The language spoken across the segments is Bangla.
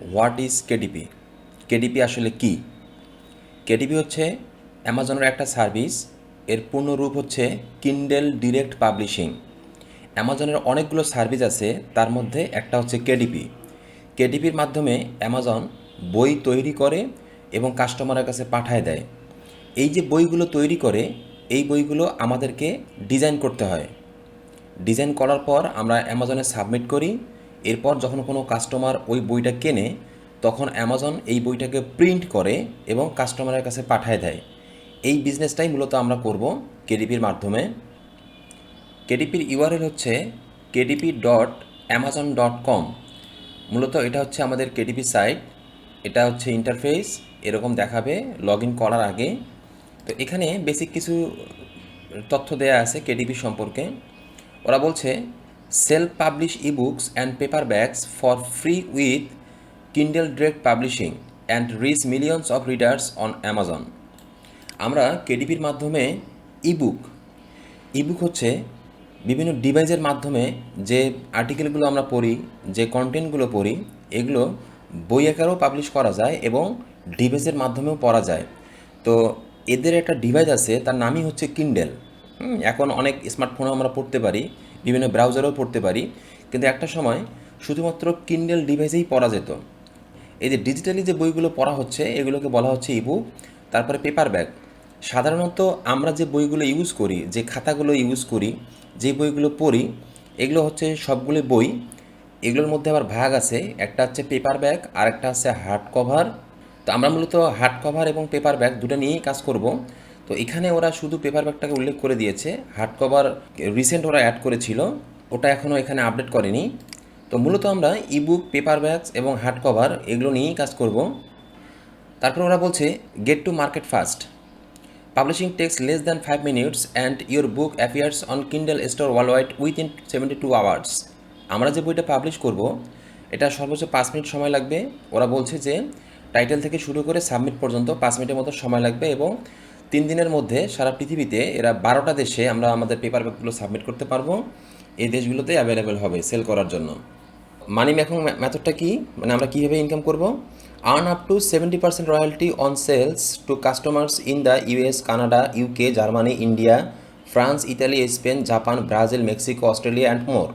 What is KDP? কেডিপি আসলে কি? কেডিপি হচ্ছে অ্যামাজনের একটা সার্ভিস। এর পূর্ণ রূপ হচ্ছে কিন্ডেল ডিরেক্ট পাবলিশিং। অ্যামাজনের অনেকগুলো সার্ভিস আছে, তার মধ্যে একটা হচ্ছে কেডিপি। কেডিপির মাধ্যমে অ্যামাজন বই তৈরি করে এবং কাস্টমারের কাছে পাঠায় দেয়। এই যে বইগুলো তৈরি করে, এই বইগুলো আমাদেরকে ডিজাইন করতে হয়। ডিজাইন করার পর আমরা অ্যামাজনে সাবমিট করি। এরপর যখন কোনো কাস্টমার ওই বইটা কেনে, তখন অ্যামাজন এই বইটাকে প্রিন্ট করে এবং কাস্টমারের কাছে পাঠায় দেয়। এই বিজনেসটাই মূলত আমরা করব কেডিপির মাধ্যমে। কেডিপির ইউআরএল হচ্ছে kdp.amazon.com। মূলত এটা হচ্ছে আমাদের কেডিপি সাইট। এটা হচ্ছে ইন্টারফেস, এরকম দেখাবে লগ ইন করার আগে। তো এখানে বেসিক কিছু তথ্য দেয়া আছে কেডিপি সম্পর্কে। ওরা বলছে self publish ebooks and paperbacks for free with Kindle Direct Publishing and reach millions of readers on Amazon. আমরা কেডিপির মাধ্যমে ইবুক ইবুক হচ্ছে বিভিন্ন ডিভাইসের মাধ্যমে যে আর্টিকেলগুলো আমরা পড়ি, যে কন্টেন্টগুলো পড়ি, এগুলো বই আকারেও পাবলিশ করা যায় এবং ডিভাইসের মাধ্যমেও পড়া যায়। তো এদের একটা ডিভাইস আছে, তার নামই হচ্ছে কিন্ডেল। এখন অনেক স্মার্টফোনেও আমরা পড়তে পারি, বিভিন্ন ব্রাউজারেও পড়তে পারি, কিন্তু একটা সময় শুধুমাত্র কিন্ডেল ডিভাইসেই পড়া যেত। এই যে ডিজিটালি যে বইগুলো পড়া হচ্ছে, এগুলোকে বলা হচ্ছে ইবুক। তারপরে পেপার ব্যাগ। সাধারণত আমরা যে বইগুলো ইউজ করি, যে খাতাগুলো ইউজ করি, যে বইগুলো পড়ি, এগুলো হচ্ছে সবগুলো বই। এগুলোর মধ্যে আবার ভাগ আছে, একটা হচ্ছে পেপার ব্যাগ আর একটা হচ্ছে হার্ড কভার। তো আমরা মূলত হার্ড কভার এবং পেপার ব্যাগ দুটো নিয়েই কাজ করব। তো এখানে ওরা শুধু পেপার ব্যাগটাকে উল্লেখ করে দিয়েছে, হার্ড কভার রিসেন্ট ওরা অ্যাড করেছিল, ওটা এখনও এখানে আপডেট করেনি। তো মূলত আমরা ইবুক, পেপার ব্যাগস এবং হার্ড কভার এগুলো নিয়েই কাজ করব। তারপর ওরা বলছে get to market fast. Publishing takes less than 5 minutes and your book appears on Kindle store world within 72 hours। আমরা যে বইটা পাবলিশ করব, এটা সর্বোচ্চ 5 মিনিট সময় লাগবে। ওরা বলছে যে টাইটেল থেকে শুরু করে সাবমিট পর্যন্ত 5 মিনিটের মতো সময় লাগবে এবং 3 দিনের মধ্যে সারা পৃথিবীতে এরা 12টা দেশে আমরা আমাদের পেপার ব্যাগগুলো সাবমিট করতে পারবো। এই দেশগুলোতে অ্যাভেলেবেল হবে সেল করার জন্য। মানি মেকিং মেথডটা কি, মানে আমরা কীভাবে ইনকাম করব? Earn up to 70% royalty on sales to customers in the US, Canada, UK, Germany, India, France, Italy, Spain, Japan, Brazil, Mexico, Australia and more.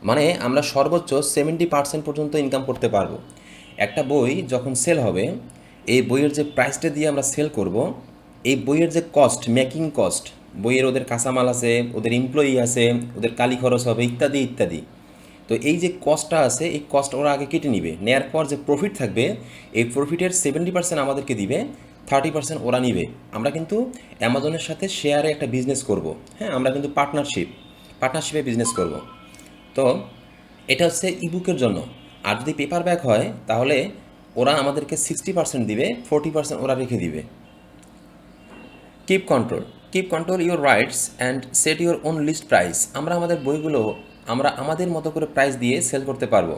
মানে আমরা সর্বোচ্চ 70% পর্যন্ত ইনকাম করতে পারবো। একটা বই যখন সেল হবে, এই বইয়ের যে প্রাইসটা দিয়ে আমরা সেল করব, এই বইয়ের যে কস্ট, মেকিং কস্ট, বইয়ের ওদের কাঁচামাল আছে, ওদের এমপ্লয়ি আছে, ওদের কালি খরচ হবে, ইত্যাদি ইত্যাদি। তো এই যে কস্টটা আছে, এই কস্ট ওরা আগে কেটে নিবে। নেয়ার পর যে প্রফিট থাকবে, এই প্রফিটের 70% আমাদেরকে দিবে, 30% ওরা নিবে। আমরা কিন্তু অ্যামাজনের সাথে শেয়ারে একটা বিজনেস করব। হ্যাঁ, আমরা কিন্তু পার্টনারশিপে বিজনেস করব। তো এটা হচ্ছে ইবুকের জন্য। আর যদি পেপার ব্যাক হয়, তাহলে ওরা আমাদেরকে 60% দিবে, 40% ওরা রেখে দিবে। Keep control. Keep control your rights and set your own list price. আমরা আমাদের বইগুলো আমরা আমাদের মতো করে প্রাইস দিয়ে সেল করতে পারবো।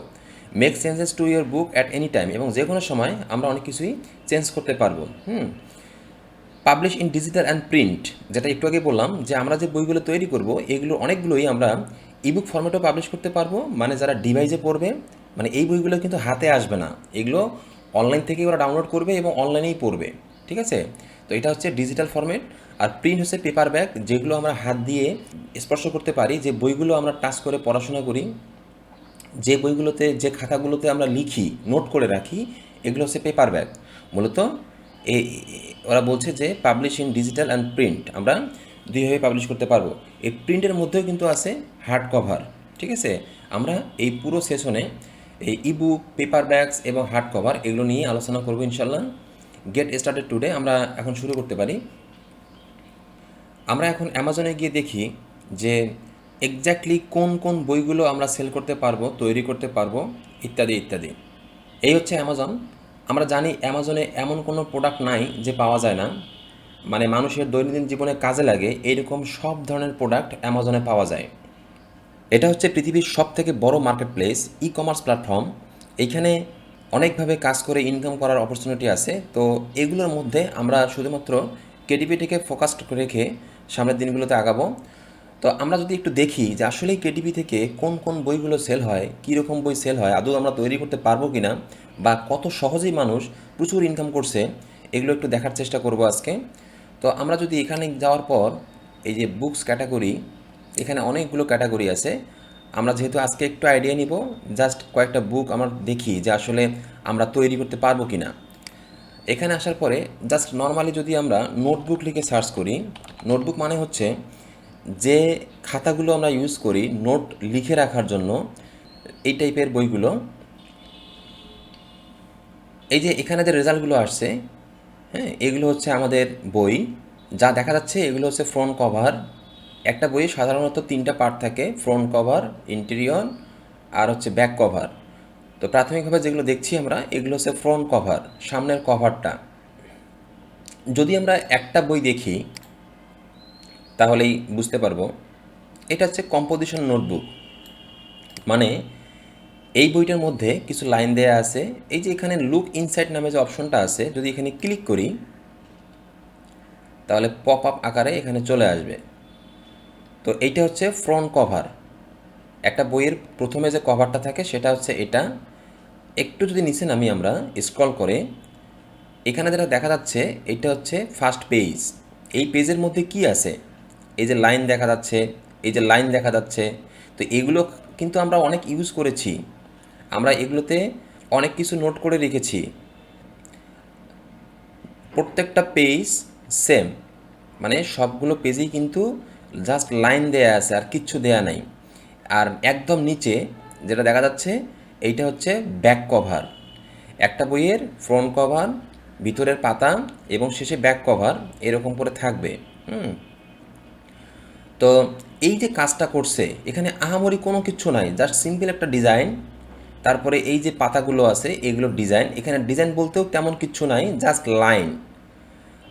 Make changes to your book at any time. এবং যে কোনো সময় আমরা অনেক কিছুই চেঞ্জ করতে পারবো। Publish in digital and print, যেটা একটু আগে বললাম যে আমরা যে বইগুলো তৈরি করব, এগুলো অনেকগুলোই আমরা ইবুক ফরম্যাটেও পাবলিশ করতে পারবো। মানে যারা ডিভাইসে পড়বে, মানে এই বইগুলো কিন্তু হাতে আসবে না, এগুলো অনলাইন থেকে ওরা ডাউনলোড করবে এবং অনলাইনেই পড়বে। ঠিক আছে? তো এটা হচ্ছে ডিজিটাল ফরম্যাট। আর প্রিন্ট হচ্ছে পেপার ব্যাগ, যেগুলো আমরা হাত দিয়ে স্পর্শ করতে পারি, যে বইগুলো আমরা টাচ করে পড়াশোনা করি, যে বইগুলোতে, যে খাতাগুলোতে আমরা লিখি, নোট করে রাখি, এগুলো হচ্ছে পেপার ব্যাগ। মূলত এই ওরা বলছে যে publish in digital and print, আমরা দুইভাবে পাবলিশ করতে পারবো। এই প্রিন্টের মধ্যেও কিন্তু আছে হার্ড কভার। ঠিক আছে? আমরা এই পুরো সেশনে এই ইবুক, পেপার ব্যাগস এবং হার্ড কভার এগুলো নিয়ে আলোচনা করবো ইনশাল্লাহ। গেট স্টার্টেড টুডে, আমরা এখন শুরু করতে পারি। আমরা এখন অ্যামাজনে গিয়ে দেখি যে এক্স্যাক্টলি কোন কোন বইগুলো আমরা সেল করতে পারবো, তৈরি করতে পারবো, ইত্যাদি ইত্যাদি। এই হচ্ছে অ্যামাজন। আমরা জানি অ্যামাজনে এমন কোনো প্রোডাক্ট নাই যে পাওয়া যায় না। মানে মানুষের দৈনন্দিন জীবনে কাজে লাগে এইরকম সব ধরনের প্রোডাক্ট অ্যামাজনে পাওয়া যায়। এটা হচ্ছে পৃথিবীর সবথেকে বড় market place, e commerce platform. এইখানে অনেকভাবে কাজ করে ইনকাম করার অপরচুনিটি আছে। তো এগুলোর মধ্যে আমরা শুধুমাত্র কেডিপিটিকে ফোকাসড রেখে সামনের দিনগুলোতে আগাবো। তো আমরা যদি একটু দেখি যে আসলেই কেডিপি থেকে কোন কোন বইগুলো সেল হয়, কীরকম বই সেল হয়, আদৌ আমরা তৈরি করতে পারবো কি না, বা কত সহজেই মানুষ প্রচুর ইনকাম করছে, এগুলো একটু দেখার চেষ্টা করব আজকে। তো আমরা যদি এখানে যাওয়ার পর এই যে বুকস ক্যাটাগরি, এখানে অনেকগুলো ক্যাটাগরি আছে। আমরা যেহেতু আজকে একটু আইডিয়া নিব, জাস্ট কয়েকটা বুক আমরা দেখি যে আসলে আমরা তৈরি করতে পারবো কি না। এখানে আসার পরে জাস্ট নর্মালি যদি আমরা নোটবুক লিখে সার্চ করি, নোটবুক মানে হচ্ছে যে খাতাগুলো আমরা ইউজ করি নোট লিখে রাখার জন্য, এই টাইপের বইগুলো। এই যে এখানে যে রেজাল্টগুলো আসছে, হ্যাঁ, এগুলো হচ্ছে আমাদের বই। যা দেখা যাচ্ছে এগুলো হচ্ছে ফ্রন্ট কভার। একটা বইয়ে সাধারণত 3টা পার্ট থাকে, ফ্রন্ট কভার, ইন্টেরিয়র আর হচ্ছে ব্যাক কভার। তো প্রাথমিকভাবে যেগুলো দেখছি আমরা, এগুলো হচ্ছে ফ্রন্ট কভার, সামনের কভারটা। যদি আমরা একটা বই দেখি তাহলেই বুঝতে পারবো। এটা হচ্ছে কম্পোজিশন নোটবুক, মানে এই বইটার মধ্যে কিছু লাইন দেয়া আছে। এই যে এখানে লুক ইনসাইড নামে যে অপশনটা আছে, যদি এখানে ক্লিক করি তাহলে পপ আপ আকারে এখানে চলে আসবে। তো এইটা হচ্ছে ফ্রন্ট কভার। একটা বইয়ের প্রথমে যে কভারটা থাকে সেটা হচ্ছে এটা। একটু যদি নিচে নামি আমরা স্ক্রল করে, এখানে যেটা দেখা যাচ্ছে এটা হচ্ছে ফার্স্ট পেজ। এই পেজের মধ্যে কি আছে, এই যে লাইন দেখা যাচ্ছে, এই যে লাইন দেখা যাচ্ছে। তো এগুলো কিন্তু আমরা অনেক ইউজ করেছি, আমরা এগুলোতে অনেক কিছু নোট করে রেখেছি। প্রত্যেকটা পেজ সেম, মানে সবগুলো পেজেই কিন্তু জাস্ট লাইন দেয়া আছে, আর কিচ্ছু দেয়া নাই। আর একদম নিচে যেটা দেখা যাচ্ছে এইটা হচ্ছে ব্যাক কভার। একটা বইয়ের ফ্রন্ট কভার, ভিতরের পাতা এবং শেষে ব্যাক কভার এরকম করে থাকবে। হুম। তো এই যে কাজটা করছে, এখানে আহামরি কোনো কিছু নাই, জাস্ট সিম্পল একটা ডিজাইন। তারপরে এই যে পাতাগুলো আছে এগুলো ডিজাইন, এখানে ডিজাইন বলতেও তেমন কিছু নাই, জাস্ট লাইন।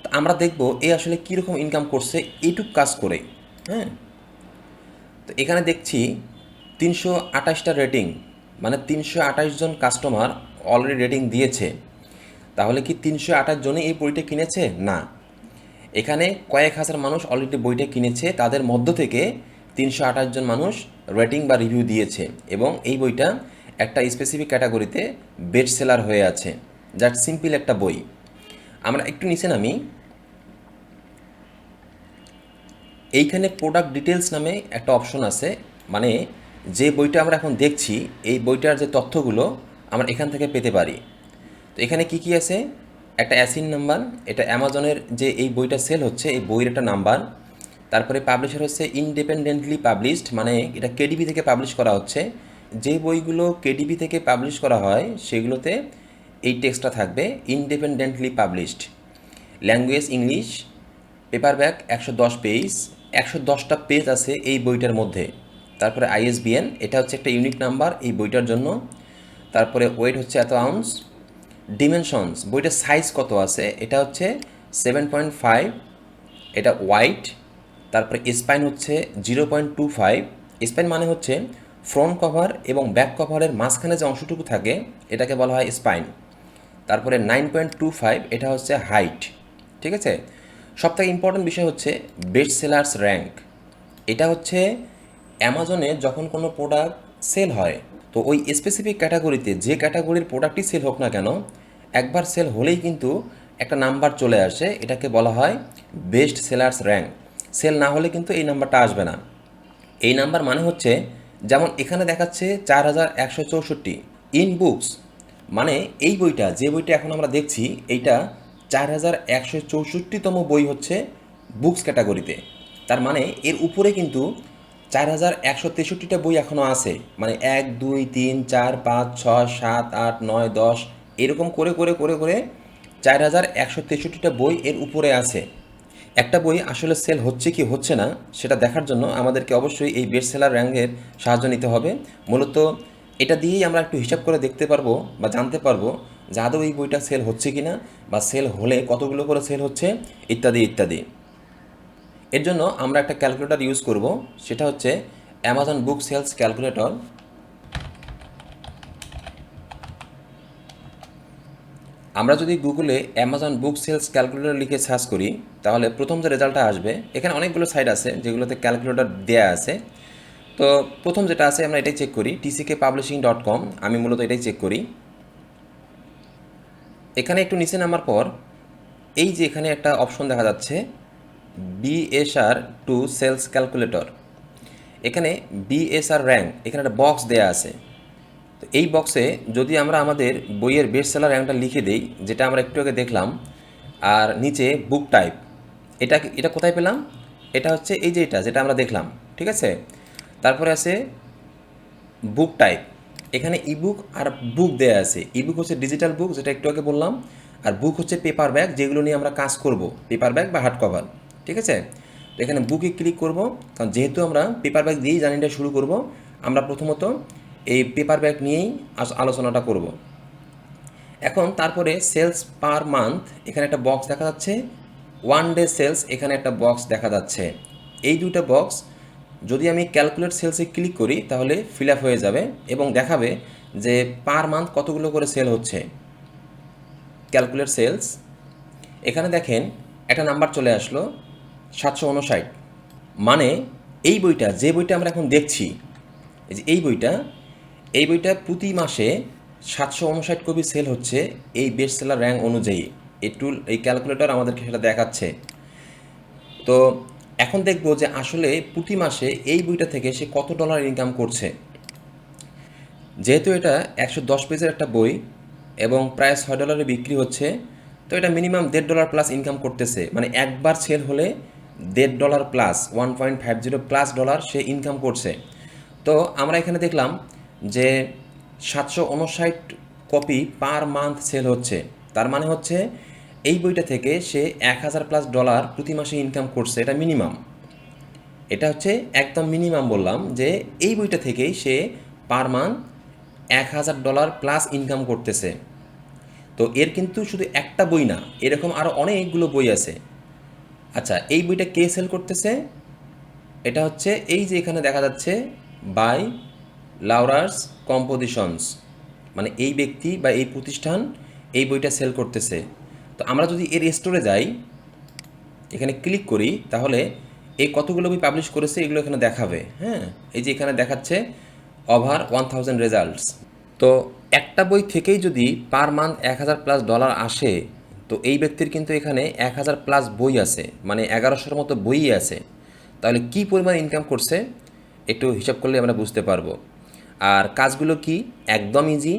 তো আমরা দেখব এ আসলে কীরকম ইনকাম করছে এইটুক কাজ করে। হ্যাঁ, তো এখানে দেখছি 328টা রেটিং, মানে 328 জন কাস্টমার অলরেডি রেটিং দিয়েছে। তাহলে কি 328 জনই এই বইটা কিনেছে? না, এখানে কয়েক হাজার মানুষ অলরেডি বইটা কিনেছে, তাদের মধ্য থেকে 328 জন মানুষ রেটিং বা রিভিউ দিয়েছে, এবং এই বইটা একটা স্পেসিফিক ক্যাটাগরিতে বেস্ট সেলার হয়ে আছে। জাস্ট সিম্পল একটা বই। আমরা একটু নিচে নামি, এইখানে প্রোডাক্ট ডিটেলস নামে একটা অপশন আছে, মানে যে বইটা আমরা এখন দেখছি এই বইটার যে তথ্যগুলো আমরা এখান থেকে পেতে পারি। তো এখানে কি কি আছে, একটা অ্যাসিন নাম্বার, এটা অ্যামাজনের যে এই বইটা সেল হচ্ছে এই বইয়ের একটা নাম্বার। তারপরে পাবলিশার হচ্ছে ইনডিপেন্ডেন্টলি পাবলিশড, মানে এটা কেডিপি থেকে পাবলিশ করা হচ্ছে। যে বইগুলো কেডিপি থেকে পাবলিশ করা হয় সেগুলোতে এই টেক্সটটা থাকবে, independently published. Language English, paperback 110 page, 110টা পেজ আছে এই বইটার মধ্যে। তারপরে আইএসবিএন, এটা হচ্ছে একটা ইউনিক নাম্বার এই বইটার জন্য। তারপরে ওয়েট হচ্ছে এত আউন্স। ডিমেনশনস, বইটার সাইজ কত আছে, এটা হচ্ছে 7.5, এটা ওয়াইড। তারপরে স্পাইন হচ্ছে 0.25। স্পাইন মানে হচ্ছে ফ্রন্ট কভার এবং ব্যাক কভারের মাঝখানে যে অংশটুকু থাকে এটাকে বলা হয় স্পাইন। তারপরে 9.25, এটা হচ্ছে হাইট। ঠিক আছে, সবথেকে ইম্পর্টেন্ট বিষয় হচ্ছে বেস্ট সেলার্স র্যাঙ্ক। এটা হচ্ছে অ্যামাজনে যখন কোনো প্রোডাক্ট সেল হয়, তো ওই স্পেসিফিক ক্যাটাগরিতে যে ক্যাটাগরির প্রোডাক্টই সেল হোক না কেন, একবার সেল হলেই কিন্তু একটা নাম্বার চলে আসে, এটাকে বলা হয় বেস্ট সেলার্স র্যাঙ্ক। সেল না হলে কিন্তু এই নাম্বারটা আসবে না। এই নাম্বার মানে হচ্ছে, যেমন এখানে দেখাচ্ছে 4164 ইন বুকস, মানে এই বইটা, যে বইটা এখন আমরা দেখছি এইটা 4164তম বই হচ্ছে বুকস ক্যাটাগরিতে। তার মানে এর উপরে কিন্তু 4163টা বই এখনও আছে, মানে 1 2 3 4 5 6 7 8 9 10 এরকম করে করে করে করে 4163টা বই এর উপরে আছে। একটা বই আসলে সেল হচ্ছে কি হচ্ছে না সেটা দেখার জন্য আমাদেরকে অবশ্যই এই বেস্ট সেলার র্যাঙ্কের সাহায্য নিতে হবে। মূলত এটা দিয়েই আমরা একটু হিসাব করে দেখতে পারবো বা জানতে পারবো যে আদৌ এই বইটা সেল হচ্ছে কি না, বা সেল হলে কতগুলো করে সেল হচ্ছে, ইত্যাদি ইত্যাদি। এর জন্য আমরা একটা ক্যালকুলেটর ইউজ করব, সেটা হচ্ছে অ্যামাজন বুক সেলস ক্যালকুলেটর। আমরা যদি গুগলে অ্যামাজন বুক সেলস ক্যালকুলেটর লিখে সার্চ করি তাহলে প্রথম যে রেজাল্টটা আসবে, এখানে অনেকগুলো সাইট আছে যেগুলোতে ক্যালকুলেটর দেয়া আছে। তো প্রথম যেটা আছে আমরা এটাই চেক করি, tckpublishing.com। আমি মূলত এটাই চেক করি। এখানে একটু নিচে নামার পর এই যে এখানে একটা অপশন দেখা যাচ্ছে বিএসআর টু সেলস ক্যালকুলেটর। এখানে বিএসআর র্যাঙ্ক, এখানে একটা বক্স দেয়া আছে। তো এই বক্সে যদি আমরা আমাদের বইয়ের বেস্ট সেলার র্যাঙ্কটা লিখে দিই, যেটা আমরা একটু আগে দেখলাম, আর নিচে বুক টাইপ, এটা এটা কোথায় পেলাম? এটা হচ্ছে এই যে এটা যেটা আমরা দেখলাম, ঠিক আছে। তারপরে আছে বুক টাইপ, এখানে ইবুক আর বুক দেয়া আছে। ইবুক হচ্ছে ডিজিটাল বুক, যেটা একটু আগে বললাম, আর বুক হচ্ছে পেপার ব্যাগ, যেগুলো নিয়ে আমরা কাজ করব, পেপার ব্যাগ বা হার্ড কভার, ঠিক আছে। তো এখানে বুকে ক্লিক করব, কারণ যেহেতু আমরা পেপার ব্যাগ দিয়েই জার্নিটা শুরু করব, আমরা প্রথমত এই পেপার ব্যাগ নিয়েই আলোচনাটা করব। এখন তারপরে সেলস পার মান্থ, এখানে একটা বক্স দেখা যাচ্ছে, ওয়ান ডে সেলস, এখানে একটা বক্স দেখা যাচ্ছে। এই দুইটা বক্স যদি আমি ক্যালকুলেট সেলসে ক্লিক করি তাহলে ফিল আপ হয়ে যাবে এবং দেখাবে যে পার মান্থ কতগুলো করে সেল হচ্ছে। ক্যালকুলেট সেলস, এখানে দেখেন একটা নাম্বার চলে আসলো 759। মানে এই বইটা, যে বইটা আমরা এখন দেখছি, এই যে এই বইটা প্রতি মাসে 759 কপি সেল হচ্ছে এই বেস্ট সেলার র্যাঙ্ক অনুযায়ী। এই ক্যালকুলেটর আমাদেরকে সেটা দেখাচ্ছে। তো এখন দেখব যে আসলে প্রতি মাসে এই বইটা থেকে সে কত ডলার ইনকাম করছে। যেহেতু এটা 110 পেজের একটা বই এবং প্রায় $6 বিক্রি হচ্ছে, তো এটা মিনিমাম $1.5 প্লাস ইনকাম করতেছে। মানে একবার সেল হলে $1.5 প্লাস, 1.50 প্লাস ডলার সে ইনকাম করছে। তো আমরা এখানে দেখলাম যে 759 কপি পার মান্থ সেল হচ্ছে। তার মানে হচ্ছে এই বইটা থেকে সে $1,000+ প্রতি মাসে ইনকাম করছে, এটা মিনিমাম। এটা হচ্ছে একদম মিনিমাম বললাম, যে এই বইটা থেকেই সে পার মান্থ $1,000+ ইনকাম করতেছে। তো এর কিন্তু শুধু একটা বই না, এরকম আরও অনেকগুলো বই আছে। আচ্ছা, এই বইটা কে সেল করতেছে? এটা হচ্ছে এই যে এখানে দেখা যাচ্ছে বাই লাউরার্স কম্পোজিশনস, মানে এই ব্যক্তি বা এই প্রতিষ্ঠান এই বইটা সেল করতেছে। তো আমরা যদি এর স্টোরে যাই, এখানে ক্লিক করি, তাহলে এই কতগুলো বই পাবলিশ করেছে এগুলো এখানে দেখাবে। হ্যাঁ, এই যে এখানে দেখাচ্ছে ওভার 1000 রেজাল্টস। তো একটা বই থেকেই যদি পার মান্থ $1,000+ আসে, তো এই ব্যক্তির কিন্তু এখানে 1,000+ বই আছে, মানে 1100-র মতো বইই আছে। তাহলে কি পরিমাণ ইনকাম করছে একটু হিসাব করলে আমরা বুঝতে পারবো। আর কাজগুলো কি, একদম ইজি।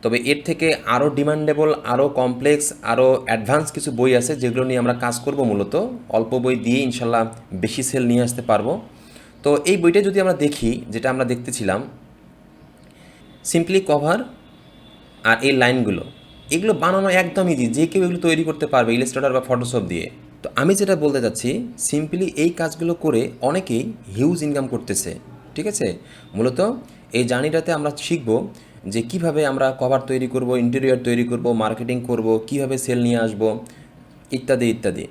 তবে এর থেকে আরও ডিমান্ডেবল, আরও কমপ্লেক্স, আরও অ্যাডভান্স কিছু বই আছে যেগুলো নিয়ে আমরা কাজ করব। মূলত অল্প বই দিয়ে ইনশাল্লাহ বেশি সেল নিয়ে আসতে পারবো। তো এই বইটা যদি আমরা দেখি, যেটা আমরা দেখতেছিলাম, সিম্পলি কভার আর এই লাইনগুলো, এগুলো বানানো একদম ইজি, যে কেউ এগুলো তৈরি করতে পারবে ইলাস্ট্রেটর বা ফটোশপ দিয়ে। তো আমি যেটা বলতে চাচ্ছি, সিম্পলি এই কাজগুলো করে অনেকেই হিউজ ইনকাম করতেছে, ঠিক আছে। মূলত এই জার্নিটাতে আমরা শিখব যে কিভাবে আমরা কভার তৈরি করব, ইন্টেরিয়র তৈরি করব, মার্কেটিং করব, কিভাবে সেল নিয়ে আসব, ইত্যাদি ইত্যাদি।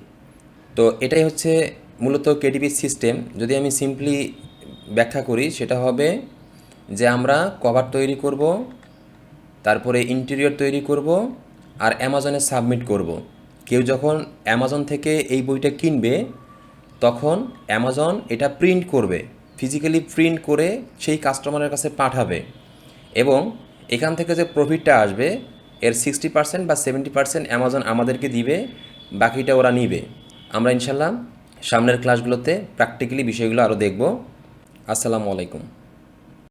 তো এটাই হচ্ছে মূলত কেডিপি সিস্টেম। যদি আমি সিম্পলি ব্যাখ্যা করি, সেটা হবে যে আমরা কভার তৈরি করব, তারপরে ইন্টেরিয়র তৈরি করব, আর অ্যামাজনে সাবমিট করব। কেউ যখন অ্যামাজন থেকে এই বইটা কিনবে, তখন অ্যামাজন এটা প্রিন্ট করবে, ফিজিক্যালি প্রিন্ট করে সেই কাস্টমারের কাছে পাঠাবে, এবং এখান থেকে যে প্রফিটটা আসবে এর 60% বা 70% অ্যামাজন আমাদেরকে দিবে, বাকিটা ওরা নিবে। আমরা ইনশাল্লাহ সামনের ক্লাসগুলোতে প্র্যাকটিক্যালি বিষয়গুলো আরও দেখব। আসসালামু আলাইকুম।